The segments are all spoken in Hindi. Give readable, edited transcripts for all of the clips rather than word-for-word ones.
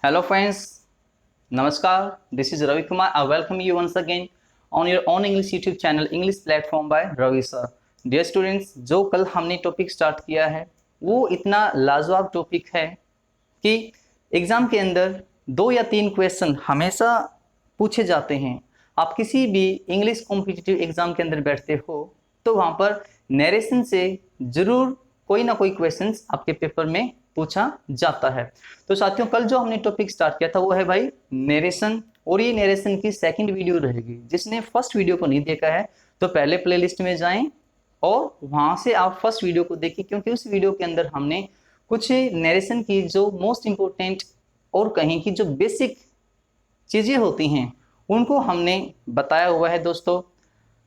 Hello friends, Namaskar. This is Ravi Kumar. I welcome you once again on your own English YouTube channel English Platform by Ravi Sir. Dear students, जो कल हमने टॉपिक स्टार्ट किया है वो इतना लाजवाब टॉपिक है कि एग्जाम के अंदर 2 या 3 क्वेश्चन हमेशा पूछे जाते हैं। आप किसी भी इंग्लिश कॉम्पिटिटिव एग्जाम के अंदर बैठते हो तो वहाँ पर नरेशन से जरूर कोई ना कोई क्वेश्चन आपके पेपर में पूछा जाता है। तो साथियों, कल जो हमने टॉपिक स्टार्ट किया था वो है भाई नरेशन, और ये नरेशन की सेकंड वीडियो रहेगी। जिसने फर्स्ट वीडियो को नहीं देखा है तो पहले प्लेलिस्ट में जाएं और वहां से आप फर्स्ट वीडियो को देखिए, क्योंकि उस वीडियो के अंदर हमने कुछ नरेशन की जो मोस्ट इंपोर्टेंट और कहीं की जो बेसिक चीजें होती हैं उनको हमने बताया हुआ है। दोस्तों,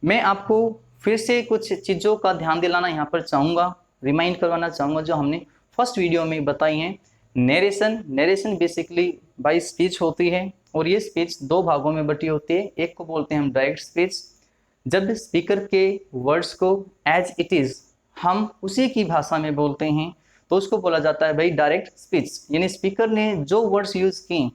मैं आपको फिर से कुछ चीज़ों का ध्यान दिलाना यहाँ पर चाहूँगा, रिमाइंड करवाना चाहूँगा जो हमने फर्स्ट वीडियो में बताई हैं। नरेशन बेसिकली बाय स्पीच होती है और ये स्पीच 2 भागों में बटी होती है। एक को बोलते हैं हम डायरेक्ट स्पीच, जब स्पीकर के वर्ड्स को एज इट इज़ हम उसी की भाषा में बोलते हैं तो उसको बोला जाता है भाई डायरेक्ट स्पीच। यानी स्पीकर ने जो वर्ड्स यूज़ किए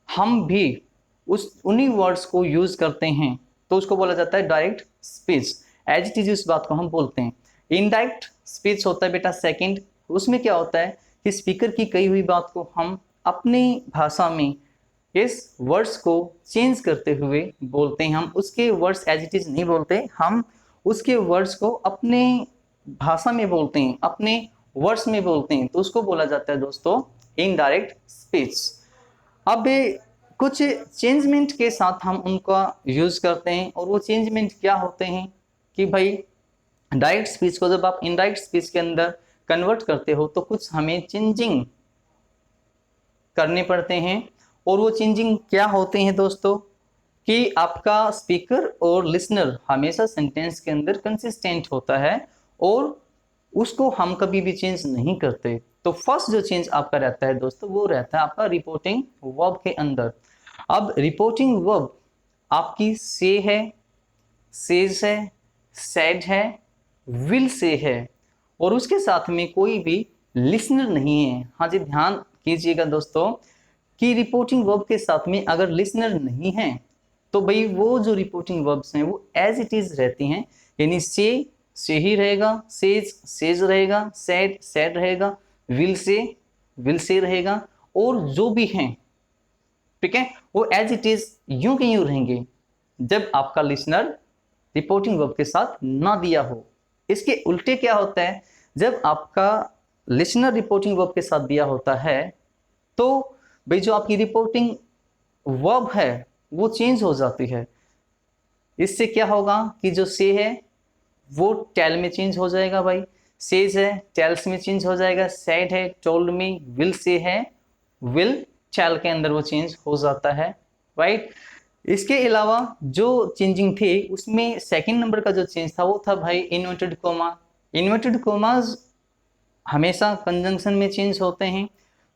हम भी उन्हीं वर्ड्स को यूज़ करते हैं तो उसको बोला जाता है direct speech. As it is उस बात को हम बोलते हैं। इनडायरेक्ट स्पीच होता है बेटा सेकंड। उसमें क्या होता है कि स्पीकर की कही हुई बात को हम अपनी भाषा में इस वर्ड्स को चेंज करते हुए बोलते हैं। हम उसके वर्ड्स एज इट इज नहीं बोलते, हम उसके वर्ड्स को अपने भाषा में बोलते हैं, अपने वर्ड्स में बोलते हैं, तो उसको बोला जाता है दोस्तों इनडायरेक्ट स्पीच। अब कुछ चेंजमेंट के साथ हम उनका यूज करते हैं, और वो चेंजमेंट क्या होते हैं कि भाई डायरेक्ट स्पीच को जब आप इनडायरेक्ट स्पीच के अंदर कन्वर्ट करते हो तो कुछ हमें चेंजिंग करने पड़ते हैं। और वो चेंजिंग क्या होते हैं दोस्तों कि आपका स्पीकर और लिसनर हमेशा सेंटेंस के अंदर कंसिस्टेंट होता है और उसको हम कभी भी चेंज नहीं करते। तो फर्स्ट जो चेंज आपका रहता है दोस्तों वो रहता है आपका रिपोर्टिंग वर्ब के अंदर। अब रिपोर्टिंग वर्ब आपकी से है, सेज है, सेड है, विल से है, और उसके साथ में कोई भी लिसनर नहीं है। हाँ जी, ध्यान कीजिएगा दोस्तों कि रिपोर्टिंग वर्ब के साथ में अगर लिसनर नहीं है तो भाई वो जो रिपोर्टिंग वर्ब्स हैं वो एज इट इज रहती हैं। यानी से ही रहेगा, सेज रहेगा, सेड रहेगा, विल से रहेगा, और जो भी हैं, ठीक है, वो एज इट इज यूं के यूं रहेंगे जब आपका लिसनर रिपोर्टिंग वर्ब के साथ ना दिया हो। इसके उल्टे क्या होता है, जब आपका लिसनर रिपोर्टिंग वर्ब के साथ दिया होता है तो भाई जो आपकी रिपोर्टिंग वर्ब है वो चेंज हो जाती है। इससे क्या होगा कि जो से है वो टेल में चेंज हो जाएगा, भाई सेज है टेल्स में चेंज हो जाएगा, सेड है टोल्ड में, विल से है विल टेल के अंदर वो चेंज हो जाता है, राइट। इसके अलावा जो चेंजिंग थी उसमें सेकंड नंबर का जो चेंज था वो था भाई इन्वर्टेड कोमा। इन्वर्टेड कोमाज हमेशा कंजंक्शन में चेंज होते हैं।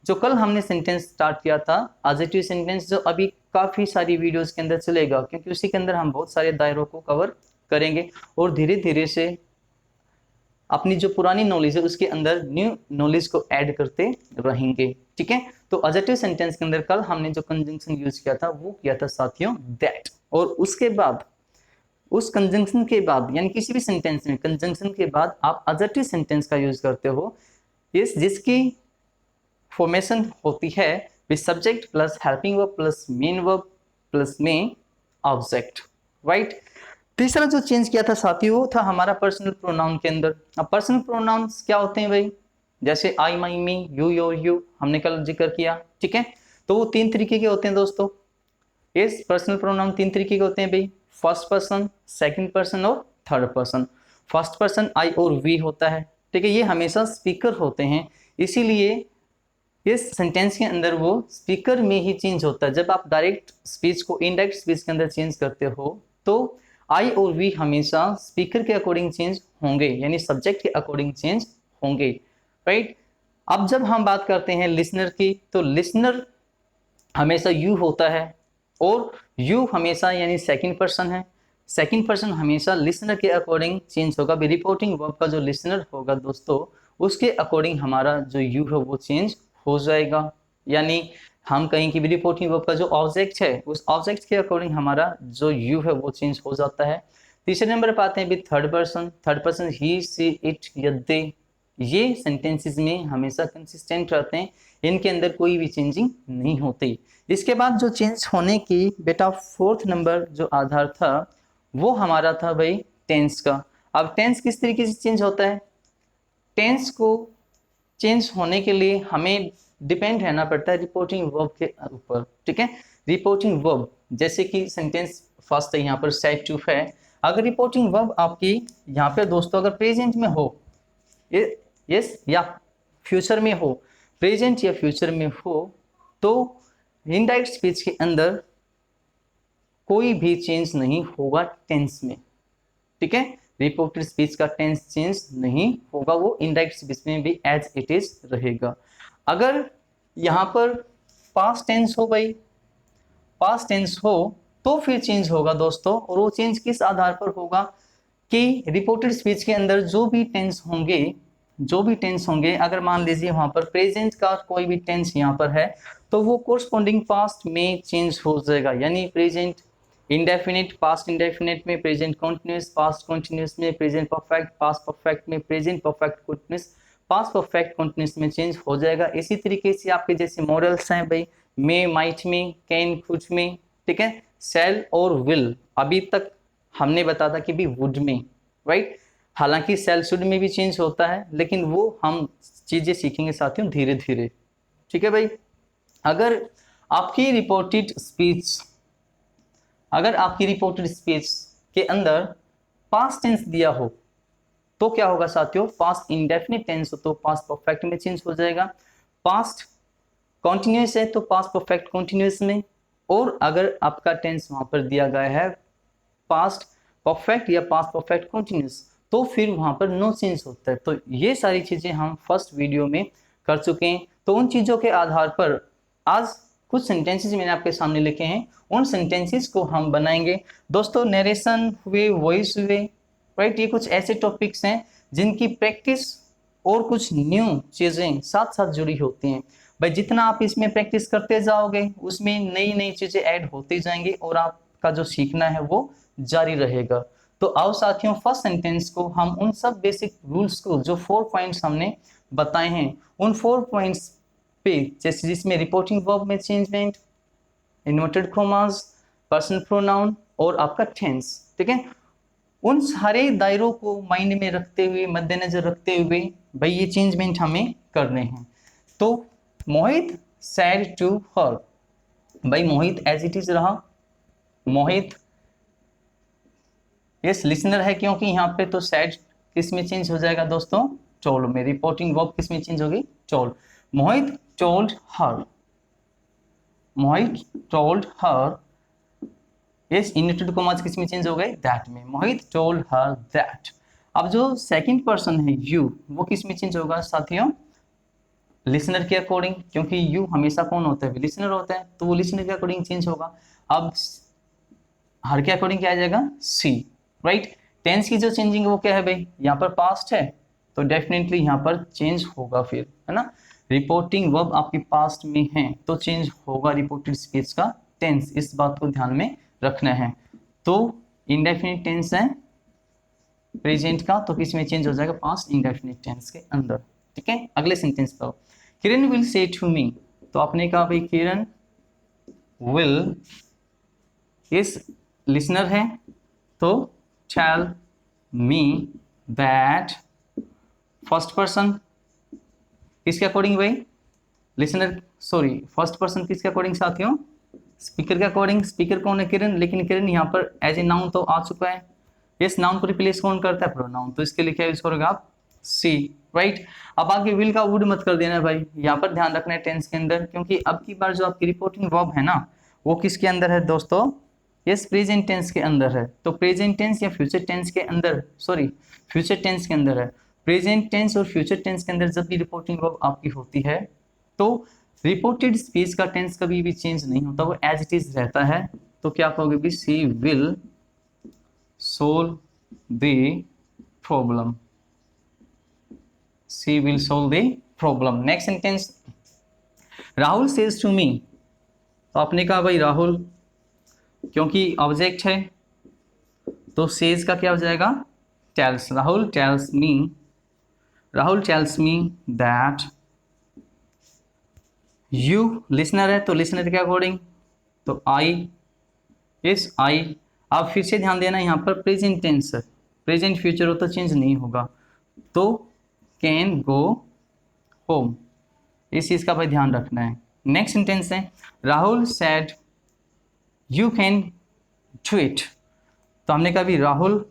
जो कल हमने सेंटेंस स्टार्ट किया था एडजेक्टिव सेंटेंस, जो अभी काफ़ी सारी वीडियोस के अंदर चलेगा क्योंकि उसी के अंदर हम बहुत सारे दायरों को कवर करेंगे और धीरे धीरे से अपनी जो पुरानी नॉलेज है उसके अंदर न्यू नॉलेज को ऐड करते रहेंगे, ठीक है। तो एडजेक्टिव सेंटेंस के अंदर कल हमने जो कंजंक्शन यूज किया था वो किया था साथियों दैट, और उसके बाद उस कंजंक्शन के बाद यानी किसी भी सेंटेंस में कंजंक्शन के बाद आप एडजेक्टिव सेंटेंस का यूज करते हो इस जिसकी फॉर्मेशन होती है with subject plus helping verb plus main verb plus main object, right. तीसरा जो चेंज किया था साथियों वो था हमारा पर्सनल प्रोनाउन के अंदर। अब पर्सनल प्रोनाउंस क्या होते हैं भाई, जैसे आई माई मी यू योर यू हमने कल जिक्र किया, ठीक है। तो वो 3 तरीके के होते हैं दोस्तों। इस पर्सनल प्रोनाउन 3 तरीके के होते हैं भाई, फर्स्ट पर्सन, सेकंड पर्सन और third person. First person I और वी होता है, ठीक है, ये हमेशा स्पीकर होते हैं, इसीलिए इस सेंटेंस के अंदर वो स्पीकर में ही चेंज होता है। जब आप डायरेक्ट स्पीच को इनडायरेक्ट स्पीच के अंदर चेंज करते हो तो आई और वी हमेशा स्पीकर के अकॉर्डिंग चेंज होंगे, यानी सब्जेक्ट के अकॉर्डिंग चेंज होंगे, राइट। अब जब हम बात करते हैं लिसनर की तो लिसनर हमेशा यू होता है, और यू हमेशा यानी सेकंड पर्सन है। सेकंड पर्सन हमेशा लिसनर के अकॉर्डिंग चेंज होगा। रिपोर्टिंग वर्ब का जो लिसनर होगा दोस्तों उसके अकॉर्डिंग हमारा जो यू है वो चेंज हो जाएगा। यानी हम कहें कि भी रिपोर्टिंग वर्ब का जो ऑब्जेक्ट है उस ऑब्जेक्ट के अकॉर्डिंग हमारा जो यू है वो चेंज हो जाता है। तीसरे नंबर पर आते हैं भी third person he see it या दे। ये सेंटेंसेस में हमेशा कंसिस्टेंट रहते हैं, इनके अंदर कोई भी चेंजिंग नहीं होती। इसके बाद जो चेंज होने की बेटा फोर्थ नंबर जो आधार था वो हमारा था भाई टेंस का। अब टेंस किस तरीके से चेंज होता है? टेंस को चेंज होने के लिए हमें डिपेंड रहना पड़ता है रिपोर्टिंग वर्ब के ऊपर, ठीक है। रिपोर्टिंग वर्ब जैसे कि सेंटेंस फर्स्ट है यहाँ पर सेड टू है, अगर रिपोर्टिंग वर्ब आपकी यहाँ पे दोस्तों अगर प्रेजेंट में हो, यस या फ्यूचर में हो, प्रेजेंट या फ्यूचर में हो, तो इनडायरेक्ट स्पीच के अंदर कोई भी चेंज नहीं होगा टेंस में, ठीक है। रिपोर्टेड स्पीच का टेंस चेंज नहीं होगा, वो इनडायरेक्ट स्पीच में भी एज इट इज रहेगा। अगर यहाँ पर पास्ट टेंस हो भाई, पास्ट टेंस हो तो फिर चेंज होगा दोस्तों, और वो चेंज किस आधार पर होगा कि रिपोर्टेड स्पीच के अंदर जो भी टेंस होंगे, अगर मान लीजिए वहां पर प्रेजेंट का कोई भी टेंस यहाँ पर है तो वो कोरस्पॉन्डिंग पास्ट में चेंज हो जाएगा, यानी प्रेजेंट इंडेफिनिट पास्ट इंडेफिनिट में प्रेजेंट कॉन्टिन्यूस, पास्ट कॉन्टिन्यूस में प्रेजेंट परफेक्ट, पास्ट परफेक्ट में present perfect continuous, past perfect continuous में चेंज हो जाएगा। इसी तरीके से आपके जैसे मॉडल्स हैं भाई मे, माइट में, कैन, कुछ में, ठीक है, सेल और विल। अभी तक हमने बताया था कि भी वुड में, राइट। हालांकि सेल शुड में भी चेंज होता है, लेकिन वो हम चीजें सीखेंगे साथियों धीरे धीरे, ठीक है भाई। अगर आपकी रिपोर्टेड स्पीच के अंदर पास्ट टेंस दिया हो तो क्या होगा साथियों, पास्ट इंडेफिनिट टेंस हो तो पास्ट परफेक्ट में चेंज हो जाएगा, पास्ट कॉन्टिन्यूस है तो पास्ट परफेक्ट कॉन्टिन्यूस में, और अगर आपका टेंस वहां पर दिया गया है पास्ट परफेक्ट या पास्ट परफेक्ट कॉन्टिन्यूस तो फिर वहां पर नो चेंज होता है। तो ये सारी चीजें हम फर्स्ट वीडियो में कर चुके हैं। तो उन चीजों के आधार पर आज कुछ सेंटेंसेस मैंने आपके सामने लिखे हैं, उन सेंटेंसेस को हम बनाएंगे दोस्तों। नरेशन हुए, वॉइस हुए, राइट, ये कुछ ऐसे टॉपिक्स हैं जिनकी प्रैक्टिस और कुछ न्यू चीजें साथ साथ जुड़ी होती हैं भाई। जितना आप इसमें प्रैक्टिस करते जाओगे उसमें नई नई चीजें ऐड होती जाएंगी और आपका जो सीखना है वो जारी रहेगा। तो आओ साथियों, फर्स्ट सेंटेंस को हम उन सब बेसिक रूल्स को जो 4 पॉइंट्स हमने बताए हैं उन 4 पॉइंट्स पे, जैसे जिसमें रिपोर्टिंग वर्ब में changement, inverted commas, personal pronoun और आपका टेंस, ठीक है, उन सारे दायरों को माइंड में रखते हुए, मद्देनजर रखते हुए भाई ये चेंजमेंट हमें करने हैं। तो मोहित सैड टू हर, भाई मोहित एज इट इज रहा, मोहित यस लिसनर है, क्योंकि यहाँ पे तो सैड किस में चेंज हो जाएगा दोस्तों, टोल्ड में। रिपोर्टिंग वर्ब किस में चेंज होगी, told. Mohit told her, Mohit told her, yes inverted commas किस में चेंज हो गए, दैट में। Mohit told her that. अब जो सेकंड पर्सन है यू, वो किस में चेंज होगा साथियों, लिसनर के अकॉर्डिंग, क्योंकि यू हमेशा कौन होता है, लिसनर होता है, तो वो लिसनर के अकॉर्डिंग चेंज होगा। अब हर के अकॉर्डिंग क्या आ जाएगा, सी, राइट। टेंस की जो चेंजिंग वो क्या है भाई, यहाँ पर पास्ट है तो डेफिनेटली यहाँ पर चेंज होगा फिर, है ना। रिपोर्टिंग वर्ब आपकी पास्ट में है तो चेंज होगा रिपोर्टेड स्पीच का टेंस, इस बात को ध्यान में रखना है। तो इंडेफिनिट टेंस है प्रेजेंट का तो किस में चेंज हो जाएगा, पास्ट इंडेफिनिट टेंस के अंदर, ठीक है। अगले सेंटेंस पर किरण विल से टू मी, तो आपने कहा भाई किरण विल, इस लिसनर है तो tell me that, first person किसके अकॉर्डिंग भाई, लिसनर, सॉरी फर्स्ट पर्सन किसके अकॉर्डिंग साथियों, स्पीकर के अकॉर्डिंग। स्पीकर कौन है, किरण, लेकिन किरण यहाँ पर एज ए नाउन तो आ चुका है, इस नाउन को रिप्लेस कौन करता है, प्रोनाउन, तो इसके लिए क्या यूज करोगे आप, सी, राइट। अब आगे विल का वुड मत कर देना भाई, यहाँ पर ध्यान रखना है टेंस के अंदर, क्योंकि अब की बार जो आपकी रिपोर्टिंग वर्ब है ना वो किसके अंदर है दोस्तों, यस प्रेजेंट टेंस के अंदर है। तो प्रेजेंट टेंस या फ्यूचर टेंस के अंदर, सॉरी फ्यूचर टेंस के अंदर है। प्रेजेंट टेंस और फ्यूचर टेंस के अंदर जब भी रिपोर्टिंग वर्ब आपकी होती है तो रिपोर्टेड स्पीच का टेंस कभी भी चेंज नहीं होता, वो एज इट इज रहता है। तो क्या कहोगे भी, she will solve the problem, she will solve the problem. Next sentence, Rahul says to me, तो आपने कहा भाई राहुल, क्योंकि ऑब्जेक्ट है तो सेज का क्या हो जाएगा, tells. Rahul tells me that you, listener है तो लिसनर के अकॉर्डिंग तो आई, इस आई। आप फिर से ध्यान देना यहाँ पर प्रेजेंट टेंस है, प्रेजेंट फ्यूचर हो तो चेंज नहीं होगा। तो कैन गो होम, इस चीज का भाई ध्यान रखना है। नेक्स्ट सेंटेंस है Rahul said you can do it. तो हमने कहा भी राहुल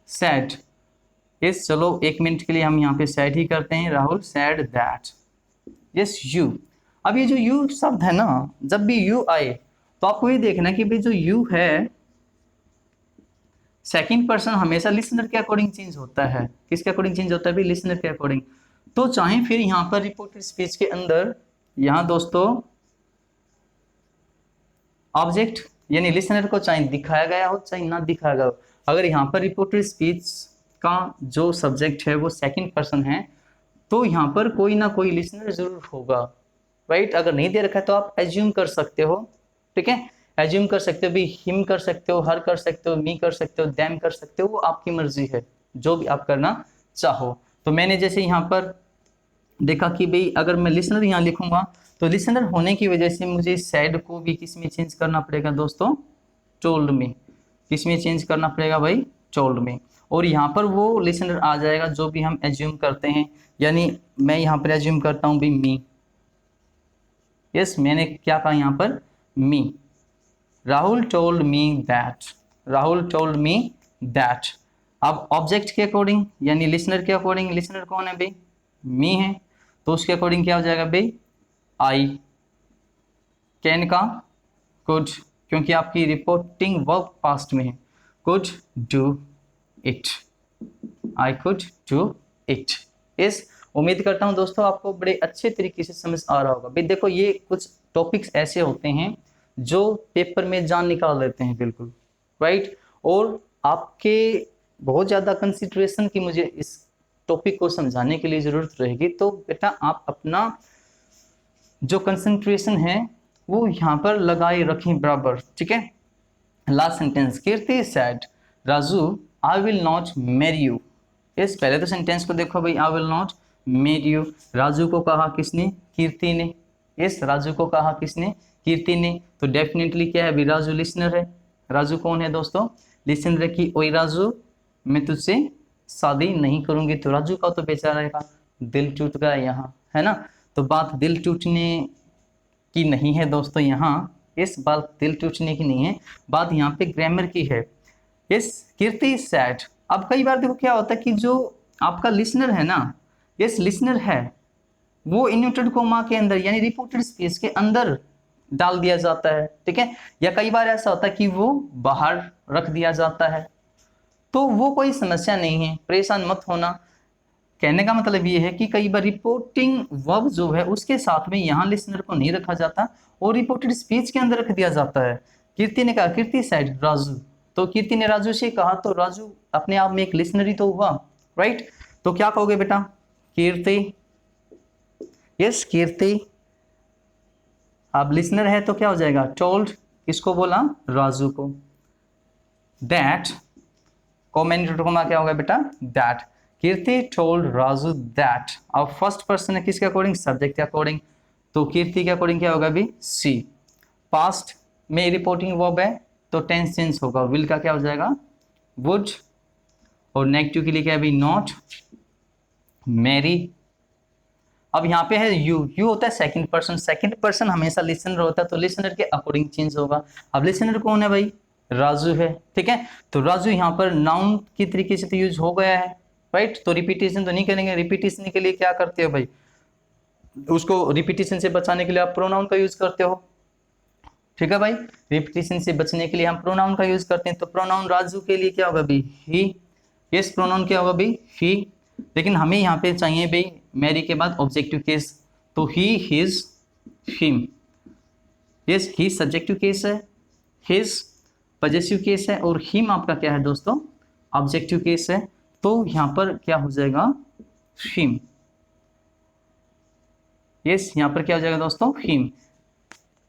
सेड, यस चलो 1 मिनट के लिए हम यहाँ पे सेड ही करते हैं, Rahul said that, yes you. अब ये जो यू शब्द है ना, जब भी यू आए तो आपको ये देखना कि भाई जो यू है सेकंड पर्सन हमेशा लिसनर के अकॉर्डिंग चेंज होता है। किसके अकॉर्डिंग चेंज होता है भाई, लिसनर के अकॉर्डिंग। तो चाहे फिर यहाँ पर रिपोर्टेड स्पीच के अंदर यहाँ दोस्तों ऑब्जेक्ट यानी लिसनर को चाहे दिखाया गया हो चाहे ना दिखाया गया हो, अगर यहाँ पर रिपोर्टेड स्पीच का जो सब्जेक्ट है वो सेकंड पर्सन है तो यहाँ पर कोई ना कोई लिसनर जरूर होगा, राइट। अगर नहीं दे रखा है तो आप एज्यूम कर सकते हो, ठीक है, एज्यूम कर सकते हो भी, हिम कर सकते हो, हर कर सकते हो, मी कर सकते हो, देम कर सकते हो, वो आपकी मर्जी है, जो भी आप करना चाहो। तो मैंने जैसे यहाँ पर देखा कि भाई अगर मैं लिसनर यहाँ लिखूंगा तो लिसनर होने की वजह से मुझे सैड को भी किस में चेंज करना पड़ेगा दोस्तों, टोल्ड में। किस में चेंज करना पड़ेगा भाई, टोल्ड में। और यहाँ पर वो लिसनर आ जाएगा जो भी हम एज्यूम करते हैं, यानी मैं यहाँ पर एज्यूम करता हूँ भाई मी, यस मैंने क्या कहा यहाँ पर me. Rahul told me that, Rahul told me that. अब ऑब्जेक्ट के अकॉर्डिंग यानी लिसनर के अकॉर्डिंग, लिसनर कौन है भाई, मी है, तो उसके अकॉर्डिंग क्या हो जाएगा भाई, आई। कैन का कुड, क्योंकि आपकी रिपोर्टिंग वर्ब पास्ट में है, could do it, I could do it. इस उम्मीद करता हूं दोस्तों आपको बड़े अच्छे तरीके से समझ आ रहा होगा। भाई देखो ये कुछ टॉपिक्स ऐसे होते हैं जो पेपर में जान निकाल देते हैं बिल्कुल, राइट। और आपके बहुत ज़्यादा कंसिडरेशन की मुझे इस टॉपिक को समझाने के लिए ज़रूरत रहेगी, तो बेटा आप अपना जो कंसंट्रेशन है वो यहाँ पर लगाए रखें बराबर, ठीक है। Last sentence, Kirti said Raju I will not marry you. इस पहले तो सेंटेंस को देखो भाई, I will not marry you, Raju को कहा किसने, कीर्ति ने। इस राजू को कहा किसने, कीर्ति ने। तो डेफिनेटली क्या है अभी, राजू लिसनर है। राजू कौन है दोस्तों, लिसनर की। ओए राजू मैं तुझसे शादी नहीं करूंगी, तो राजू का तो बेचारे का दिल टूट गया यहाँ, है ना। तो बात दिल टूटने की नहीं है दोस्तों, यहाँ इस बात दिल टूटने की नहीं है, बात यहाँ पे ग्रामर की है। यस कीर्ति सैड। अब कई बार देखो क्या होता है कि जो आपका लिसनर है ना, यस लिसनर है, वो इन्वर्टेड कोमा के अंदर यानी रिपोर्टेड स्पेस के अंदर डाल दिया जाता है, ठीक है। या कई बार ऐसा होता है कि वो बाहर रख दिया जाता है, तो वो कोई समस्या नहीं है, परेशान मत होना। कहने का मतलब ये है कि कई बार रिपोर्टिंग वर्ब जो है उसके साथ में यहाँ लिसनर को नहीं रखा जाता और रिपोर्टेड स्पीच के अंदर रख दिया जाता है। कीर्ति ने कहा, कीर्ति सेड राजू, तो कीर्ति ने राजू से कहा, तो राजू अपने आप में एक लिसनर ही तो हुआ, राइट। तो क्या कहोगे बेटा, कीर्ति, यस कीर्ति। अब लिसनर है तो क्या हो जाएगा, टोल्ड, किसको बोला, राजू को। दैट कॉमेंटेटर को क्या होगा बेटा, that. Kirti told Raju that. अब फर्स्ट पर्सन है किसके अकॉर्डिंग, सब्जेक्ट के अकॉर्डिंग, तो कीर्ति के अकॉर्डिंग क्या होगा अभी, सी। पास्ट में रिपोर्टिंग वर्ब है तो टेंस चेंज होगा, विल का क्या हो जाएगा, वुड। और नेगेटिव के लिए क्या है अभी, नॉट मैरी। अब यहाँ पे है यू, यू होता है सेकंड पर्सन, सेकंड पर्सन हमेशा लिसनर होता है तो लिसनर के अकॉर्डिंग चेंज होगा। अब लिसनर कौन है भाई, राजू है, ठीक है। तो राजू यहाँ पर नाउन की तरीके से तो यूज हो गया है, राइट। तो रिपीटेशन तो नहीं करेंगे, रिपीटेशन के लिए क्या करते हो भाई, उसको रिपीटेशन से बचाने के लिए आप प्रोनाउन का यूज करते हो, ठीक है भाई। रिपीटेशन से बचने के लिए हम प्रोनाउन का यूज करते हैं, तो प्रोनाउन राजू के लिए क्या होगा भाई, ही। यस प्रोनाउन क्या होगा भाई, ही। लेकिन हमें यहाँ पे चाहिए भाई मैरी के बाद ऑब्जेक्टिव केस, तो he, his, him. Yes he subjective case है, हिज पजेसिव केस है, और हिम आपका क्या है दोस्तों, ऑब्जेक्टिव केस है। तो यहाँ पर क्या हो जाएगा, हिम। यस यहाँ पर क्या हो जाएगा दोस्तों, हिम।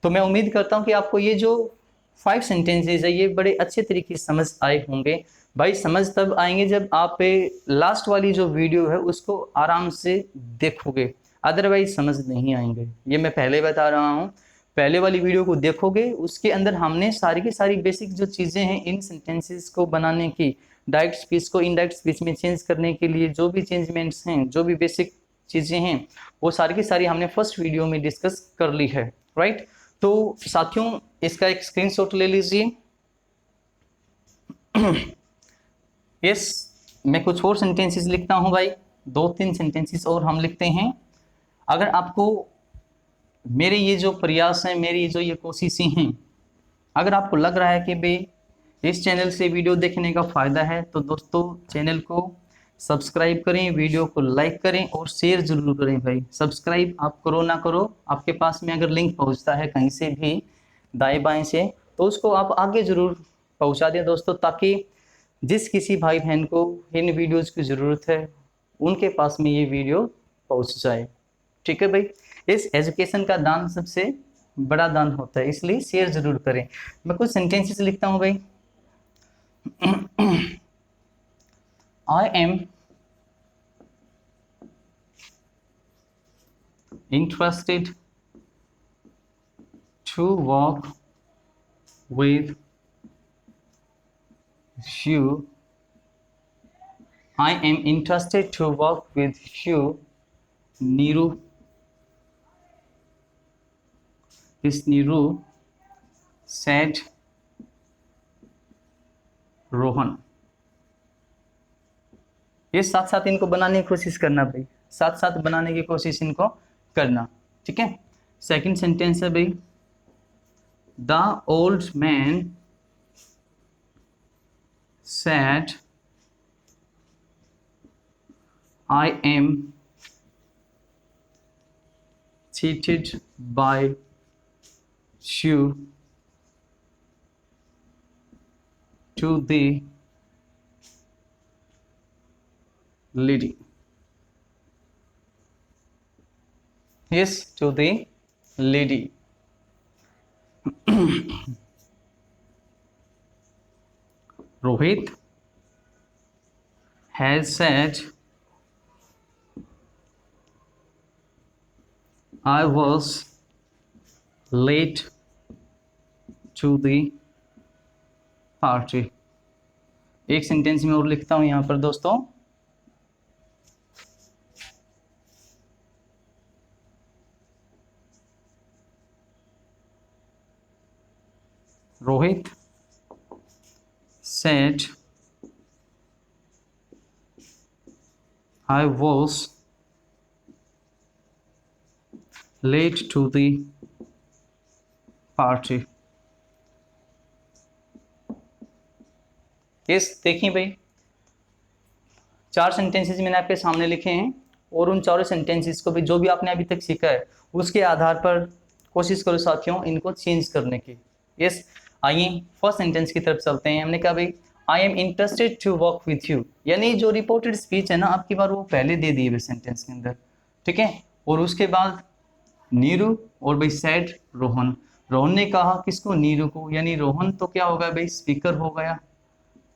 तो मैं उम्मीद करता हूँ कि आपको ये जो 5 सेंटेंसेस है ये बड़े अच्छे तरीके से समझ आए होंगे। भाई समझ तब आएंगे जब आप लास्ट वाली जो वीडियो है उसको आराम से देखोगे, अदरवाइज समझ नहीं आएंगे। ये मैं पहले बता रहा हूँ, पहले वाली वीडियो को देखोगे उसके अंदर हमने सारी की सारी बेसिक जो चीज़ें हैं इन सेंटेंसेस को बनाने की, डायरेक्ट स्पीच को इनडायरेक्ट स्पीच में चेंज करने के लिए जो भी चेंजमेंट्स हैं, जो भी बेसिक चीज़ें हैं, वो सारी की सारी हमने फर्स्ट वीडियो में डिस्कस कर ली है, राइट। तो साथियों इसका एक स्क्रीनशॉट ले लीजिए। यस, मैं कुछ और सेंटेंसेस लिखता हूं भाई, 2-3 सेंटेंसेस और हम लिखते हैं। अगर आपको मेरे ये जो प्रयास हैं, मेरी जो ये कोशिशें हैं, अगर आपको लग रहा है कि भाई इस चैनल से वीडियो देखने का फ़ायदा है, तो दोस्तों चैनल को सब्सक्राइब करें, वीडियो को लाइक करें और शेयर जरूर करें। भाई सब्सक्राइब आप करो ना करो, आपके पास में अगर लिंक पहुंचता है कहीं से भी दाएं बाएं से, तो उसको आप आगे ज़रूर पहुंचा दें दोस्तों, ताकि जिस किसी भाई बहन को इन वीडियोज़ की ज़रूरत है उनके पास में ये वीडियो पहुँच जाए। ठीक है भाई, इस एजुकेशन का दान सबसे बड़ा दान होता है, इसलिए शेयर जरूर करें। मैं कुछ सेंटेंसेस लिखता हूँ भाई। I am interested to work with you. I am interested to work with you, Niru. This Niru said Rohan. ये साथ साथ इनको बनाने की कोशिश करना भाई, साथ साथ बनाने की कोशिश इनको करना, ठीक है। सेकंड सेंटेंस है भाई, the old man said I am cheated by you to the lady. Yes, to the lady. Rohit has said I was late to the party. एक सेंटेंस में और लिखता हूं यहां पर दोस्तों, Rohit said I was late to the party. Yes, देखिए भाई 4 सेंटेंसेस मैंने आपके सामने लिखे हैं, और उन चारों सेंटेंसेस को भी जो भी आपने अभी तक सीखा है उसके आधार पर कोशिश करो साथियों इनको चेंज करने की। यस, आइए फर्स्ट सेंटेंस की तरफ चलते हैं। हमने कहा भाई I am interested to work with you, यानी जो रिपोर्टेड स्पीच है ना आपकी बार वो पहले दे दी है सेंटेंस के अंदर, ठीक है। और उसके बाद नीरू और भाई सैड रोहन, रोहन ने कहा किसको, नीरू को, यानी रोहन तो क्या होगा भाई स्पीकर हो गया,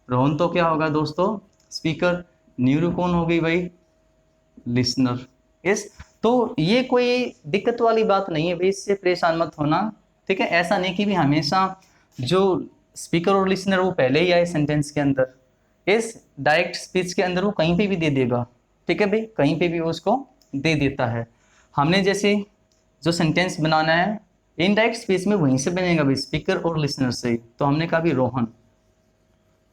रोहन तो क्या होगा दोस्तों स्पीकर, नीरू कौन हो गई भाई लिसनर। यस, तो ये कोई दिक्कत वाली बात नहीं है भाई, इससे परेशान मत होना, ठीक है। ऐसा नहीं कि भी हमेशा जो स्पीकर और लिसनर वो पहले ही आए सेंटेंस के अंदर, इस डायरेक्ट स्पीच के अंदर वो कहीं पे भी दे देगा, ठीक है भाई, कहीं पे भी उसको दे देता है। हमने जैसे जो सेंटेंस बनाना है इनडायरेक्ट स्पीच में वहीं से बनेगा भाई, स्पीकर और लिसनर से, तो हमने कहा भी रोहन,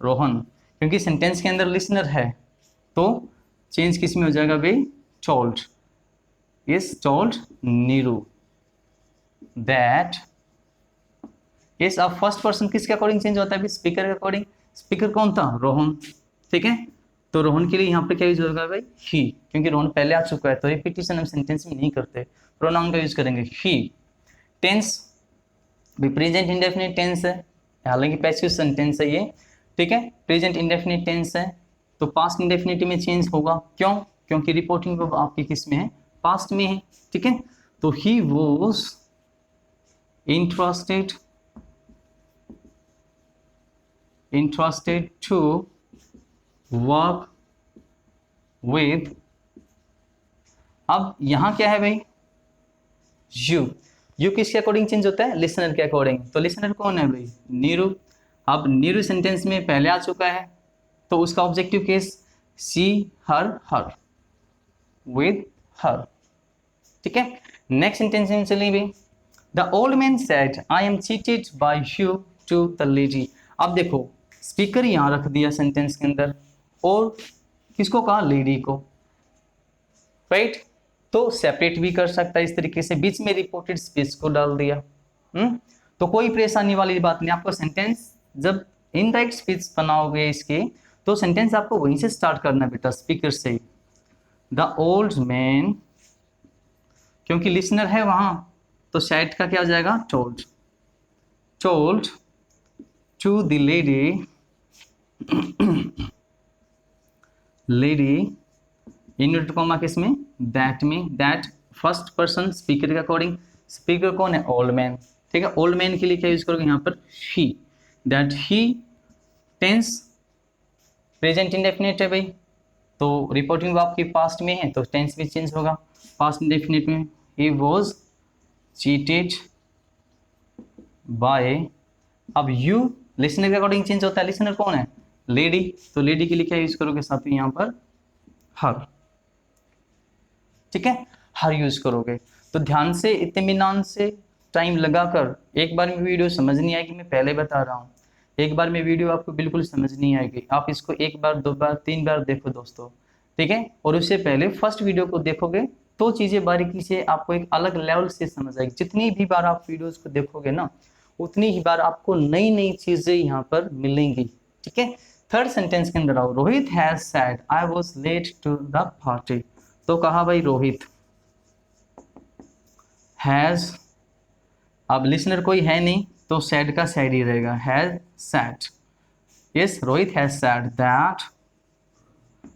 रोहन क्योंकि सेंटेंस के अंदर लिसनर है तो चेंज किस में हो जाएगा भाई, told. Yes, told Neeru that. Yes, अब फर्स्ट पर्सन किसके अकॉर्डिंग चेंज होता है भाई, स्पीकर के अकॉर्डिंग। स्पीकर कौन था, रोहन, ठीक है। तो रोहन के लिए यहाँ पे क्या यूज होगा भाई, ही, क्योंकि रोहन पहले आ चुका है तो रिपीटिशन हम सेंटेंस में नहीं करते, प्रोनाउन का यूज करेंगे ही। टेंस भी प्रेजेंट इंडेफिनिट टेंस है, हालांकि पैसिव सेंटेंस है ये, ठीक है। प्रेजेंट इंडेफिनिट टेंस है तो पास्ट इंडेफिनिट में चेंज होगा, क्यों, क्योंकि रिपोर्टिंग वर्ब आपकी किस में है, पास्ट में है, ठीक है। तो he was interested to work with. अब यहां क्या है भाई, यू किसके अकॉर्डिंग चेंज होता है, लिसनर के अकॉर्डिंग। तो लिसनर कौन है भाई, नीरू। अब नीरू सेंटेंस में पहले आ चुका है, तो उसका objective case see her with her. ठीक है, नेक्स्ट सेंटेंस में चलिए भाई। The old man said I am cheated by you to the lady. अब देखो स्पीकर यहां रख दिया सेंटेंस के अंदर, और किसको कहा, लेडी को, राइट। तो सेपरेट भी कर सकता है इस तरीके से, बीच में रिपोर्टेड स्पीच को डाल दिया। तो कोई परेशानी वाली बात नहीं। आपको सेंटेंस जब इनडायरेक्ट स्पीच बनाओगे इसके, तो सेंटेंस आपको वहीं से स्टार्ट करना बेटा, स्पीकर से। द ओल्ड मैन, क्योंकि लिसनर है वहां, तो सैड का क्या हो जाएगा, told. Told to the lady, lady inverted comma किसमें, दैट में। दैट फर्स्ट पर्सन स्पीकर के अकॉर्डिंग, स्पीकर कौन है, ओल्ड मैन। ठीक है, ओल्ड मैन के लिए क्या यूज करोगे यहाँ पर, he. That he tense present indefinite है भाई, तो रिपोर्टिंग वर्ब आपकी पास्ट में है, तो टेंस भी चेंज होगा पास्ट इंडेफिनिट में। ही वॉज चीटेड बाय, अब यू लिसनर के अकॉर्डिंग चेंज होता है। लिसनर कौन है, लेडी, तो लेडी के लिए क्या यूज करोगे साथ में यहाँ पर, हर। ठीक है, हर यूज करोगे। तो ध्यान से, इत्मीनान से, टाइम लगाकर, एक बार में वीडियो समझ नहीं आएगी, मैं पहले बता रहा हूँ। एक बार में वीडियो आपको बिल्कुल समझ नहीं आएगी, आप इसको एक बार, दो बार, तीन बार देखो दोस्तों। ठीक है, और उससे पहले फर्स्ट वीडियो को देखोगे तो चीजें बारीकी से आपको एक अलग लेवल से समझ आएगी। जितनी भी बार आप वीडियोज को देखोगे ना, उतनी ही बार आपको नई नई चीजें यहाँ पर मिलेंगी। ठीक है, थर्ड सेंटेंस के अंदर आओ। Rohit has said I was late to the party. तो कहा भाई रोहित हैज, अब लिसनर कोई है नहीं, तो सैड का सैड ही रहेगा, has sad. Yes, Rohit has sad that,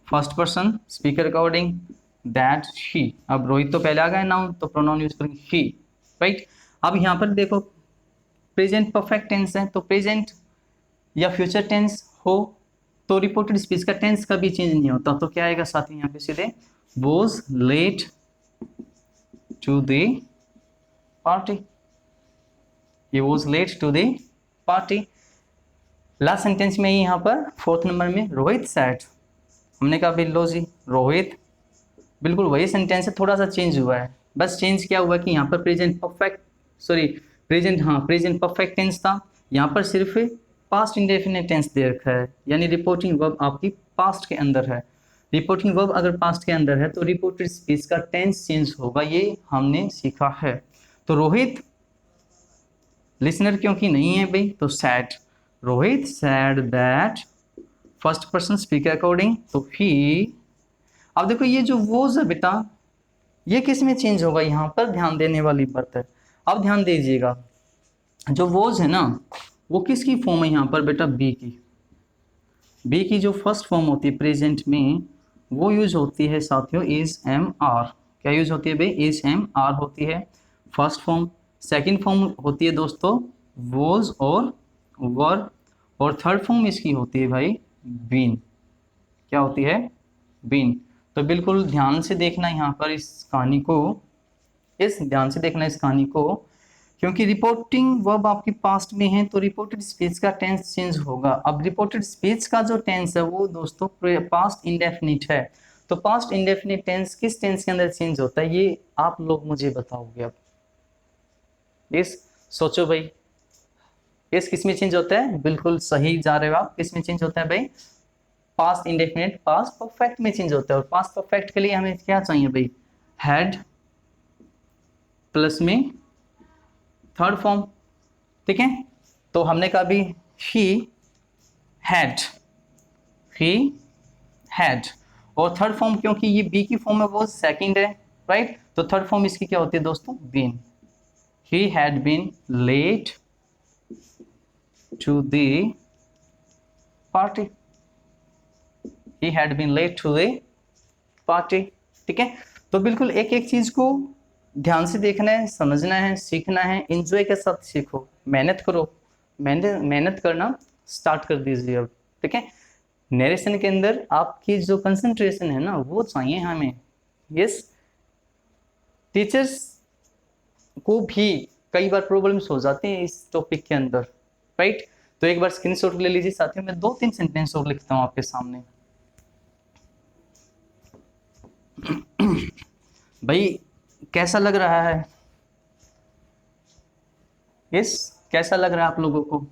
first person speaker according, that he. अब रोहित तो पहले आ गया नाउन, तो प्रोनाउन यूज करेंगे ही, राइट। अब यहाँ पर देखो प्रेजेंट परफेक्ट टेंस है, तो प्रेजेंट या फ्यूचर टेंस हो तो रिपोर्टेड स्पीच का टेंस कभी चेंज नहीं होता, तो क्या आएगा साथ में यहाँ पे सीधे, was late to the party. He was late to the party। Last sentence में यहाँ पर फोर्थ नंबर में रोहित सैड, हमने कहा भाई लो जी रोहित, बिल्कुल वही सेंटेंस है, थोड़ा सा चेंज हुआ है। बस चेंज क्या हुआ कि यहाँ पर प्रेजेंट परफेक्ट, सॉरी प्रेजेंट, हाँ प्रेजेंट परफेक्ट टेंस था, यहाँ पर सिर्फ पास्ट इंडेफिनिट टेंस दे रखा है, यानी रिपोर्टिंग वर्ब आपकी पास्ट के अंदर है। रिपोर्टिंग वर्ब अगर पास्ट के अंदर है तो रिपोर्टेड स्पीच का टेंस चेंज होगा, ये हमने सीखा है। तो रोहित लिसनर क्योंकि नहीं है भाई, तो sad, Rohit sad that, first person speaker according, तो ही। अब देखो ये जो वोज है बेटा, ये किस में चेंज होगा, यहाँ पर ध्यान देने वाली बात है। अब ध्यान दीजिएगा, जो वोज है ना, वो किसकी फॉर्म है यहाँ पर बेटा, बी की। बी की जो फर्स्ट फॉर्म होती है प्रेजेंट में, वो यूज होती है साथियों इज एम आर। क्या यूज होती है भाई, इज एम आर होती है फर्स्ट फॉर्म। सेकंड फॉर्म होती है दोस्तों वोज और वर, और थर्ड फॉर्म इसकी होती है भाई बीन। क्या होती है, बीन। तो बिल्कुल ध्यान से देखना यहाँ पर इस कहानी को, ध्यान से देखना इस कहानी को, क्योंकि रिपोर्टिंग वर्ब आपकी पास्ट में है तो रिपोर्टेड स्पीच का टेंस चेंज होगा। अब रिपोर्टेड स्पीच का जो टेंस है वो दोस्तों पास्ट इंडेफिनिट है, तो पास्ट इंडेफिनिट टेंस किस टेंस के अंदर चेंज होता है, ये आप लोग मुझे बताओगे। अब इस सोचो भाई, इस किस में चेंज होता है, बिल्कुल सही जा रहे हो आप, किस में चेंज होता है भाई, पास्ट इंडेफिनिट पास्ट परफेक्ट में चेंज होता है। और पास्ट परफेक्ट के लिए हमें क्या चाहिए भाई, हैड प्लस में थर्ड फॉर्म। ठीक है, तो हमने कहा भी ही हैड, ही हैड, और थर्ड फॉर्म क्योंकि ये बी की फॉर्म है वो सेकंड है, राइट। तो थर्ड फॉर्म इसकी क्या होती है दोस्तों, been. He had been late to the party। He had been late to the party। ठीक है, तो बिल्कुल एक एक चीज को ध्यान से देखना है, समझना है, सीखना है, एंजॉय के साथ सीखो, मेहनत करो, मेहनत करना स्टार्ट कर दीजिए अब। ठीक है, नरेशन के अंदर आपकी जो कंसंट्रेशन है ना वो चाहिए हमें। यस, टीचर्स को भी कई बार प्रॉब्लम्स हो जाते हैं इस टॉपिक के अंदर, राइट। तो एक बार स्क्रीनशॉट ले लीजिए साथियों, मैं 2-3 सेंटेंस और लिखता हूं आपके सामने। भाई कैसा लग रहा है? यस, कैसा लग रहा है आप लोगों को?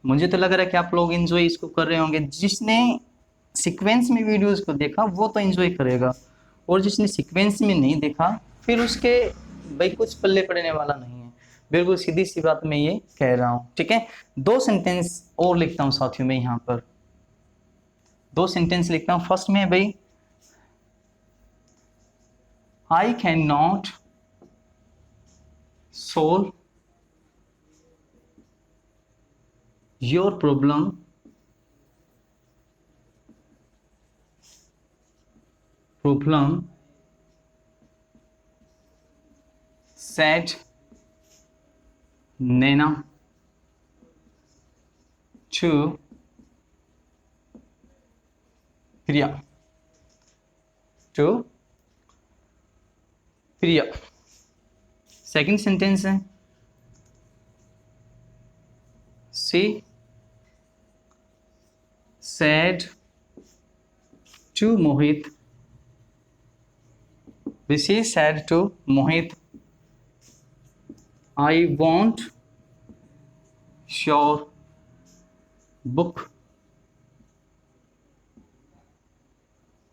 मुझे तो लग रहा है कि आप लोग एंजॉय इसको कर रहे होंगे। जिसने सीक्वेंस में वीडियोस को देखा वो तो एंजॉय करेगा, और जिसने सीक्वेंस में नहीं देखा फिर उसके भाई कुछ पल्ले पड़ने वाला नहीं है। बिल्कुल सीधी सी बात मैं ये कह रहा हूँ। ठीक है, 2 सेंटेंस और लिखता हूँ साथियों में, यहाँ पर 2 सेंटेंस लिखता हूँ। फर्स्ट में भाई, आई can not solve your problem said Naina to Priya. Second sentence है, she said to Mohit, she said to Mohit, I want your book.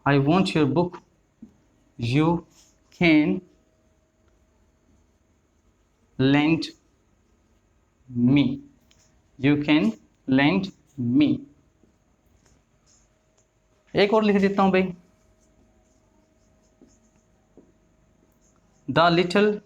I want your book. You can lend me. You can lend me. एक और लिख देता हूं भाई, द लिटिल,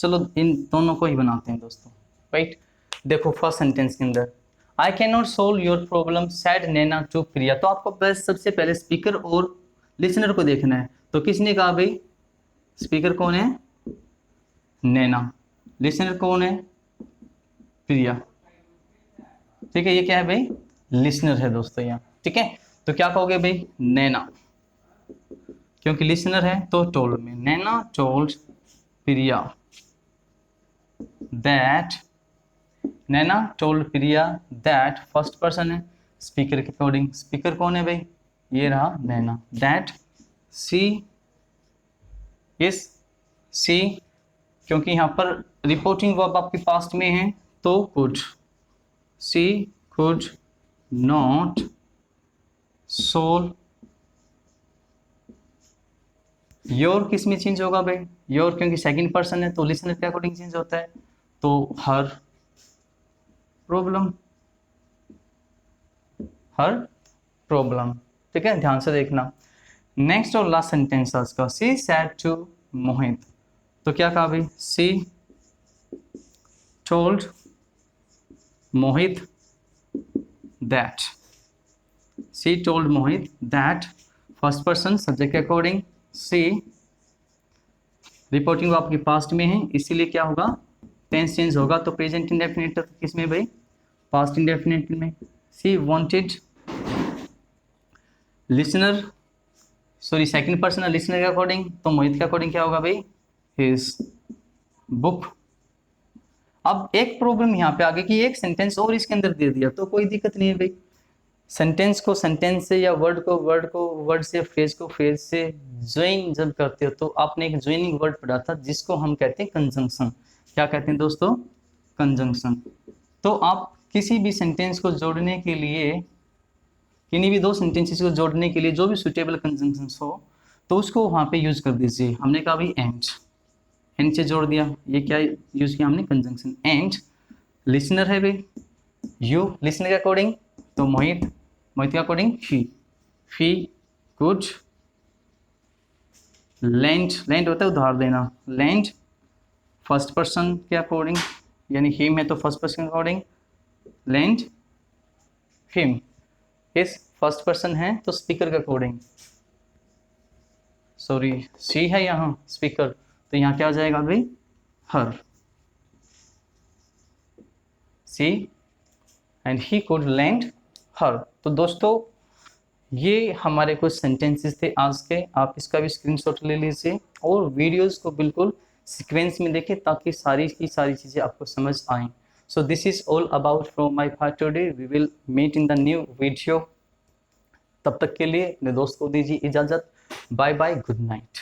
चलो इन दोनों को ही बनाते हैं दोस्तों, राइट। देखो फर्स्ट सेंटेंस के अंदर, I can not solve your problem said Naina to Priya. तो आपको बस सबसे पहले स्पीकर और लिसनर को देखना है। तो किसने कहा भाई? स्पीकर कौन है? नैना। लिसनर कौन है? प्रिया। ठीक है, ये क्या है भाई? लिसनर है दोस्तों यहाँ। ठीक है, तो क्या कहोगे भाई? नैना, क्योंकि लिसनर है तो टोल्ड में। Naina told Priya that, Naina told Priya that, first person है स्पीकर के अकॉर्डिंग। स्पीकर कौन है भाई? ये रहा नैना। दैट सी, यस सी, क्योंकि यहाँ पर रिपोर्टिंग वर्ब आपके पास्ट में है तो could, she could not solve your, किस में चेंज होगा भाई? योर, क्योंकि सेकंड पर्सन है तो लिसनर के अकॉर्डिंग चेंज होता है, तो हर प्रॉब्लम, हर प्रॉब्लम। ठीक है, ध्यान से देखना। नेक्स्ट और लास्ट सेंटेंस है उसका, सी सैड टू मोहित। तो क्या कहा भाई? सी told Mohit that, C told Mohit that, first person subject के अकॉर्डिंग। सी, रिपोर्टिंग आपके पास्ट में है इसीलिए क्या होगा? टेंस चेंज होगा, तो प्रेजेंट इंडेफिनिट किस में भाई? पास्ट इंडेफिनिट में। She wanted, listener, sorry second person है लिसनर के अकॉर्डिंग, तो मोहित के अकॉर्डिंग क्या होगा भाई? His book. अब एक प्रॉब्लम यहाँ पे आ गई कि एक सेंटेंस और इसके अंदर दे दिया, तो कोई दिक्कत नहीं है भाई। सेंटेंस को सेंटेंस से या वर्ड से, फ्रेज को फ्रेज से ज्वाइन जब करते हो तो आपने एक ज्वाइनिंग वर्ड पढ़ा था जिसको हम कहते हैं कंजंक्शन। क्या कहते हैं दोस्तों? कंजंक्शन। तो आप किसी भी सेंटेंस को जोड़ने के लिए, किन्हीं भी 2 सेंटेंसेस को जोड़ने के लिए जो भी सुटेबल कंजंक्शंस हो तो उसको वहाँ पे यूज कर दीजिए। हमने कहा भाई एंड से जोड़ दिया, ये क्या यूज किया हमने? कंजंक्शन। एंड लिसनर है भाई, यू, लिसनर के अकॉर्डिंग तो मोहित, मोहित के according he could lend, lend होता है उधार देना, लेंड, फर्स्ट पर्सन के अकॉर्डिंग, यानी हिम है तो फर्स्ट पर्सन के अकॉर्डिंग लेंड हिम, इस फर्स्ट पर्सन है तो स्पीकर के अकॉर्डिंग, सॉरी सी है यहाँ स्पीकर, तो यहाँ क्या आ जाएगा भाई, हर। सी एंड ही कुड लैंड हर। तो दोस्तों ये हमारे कुछ सेंटेंसेस थे आज के, आप इसका भी स्क्रीनशॉट ले लीजिए और वीडियोस को बिल्कुल सीक्वेंस में देखें ताकि सारी की सारी चीज़ें आपको समझ आएं। So this is all about from my part today, we will meet in the new video. तब तक के लिए अपने दोस्त को दीजिए इजाज़त। Bye bye, good night.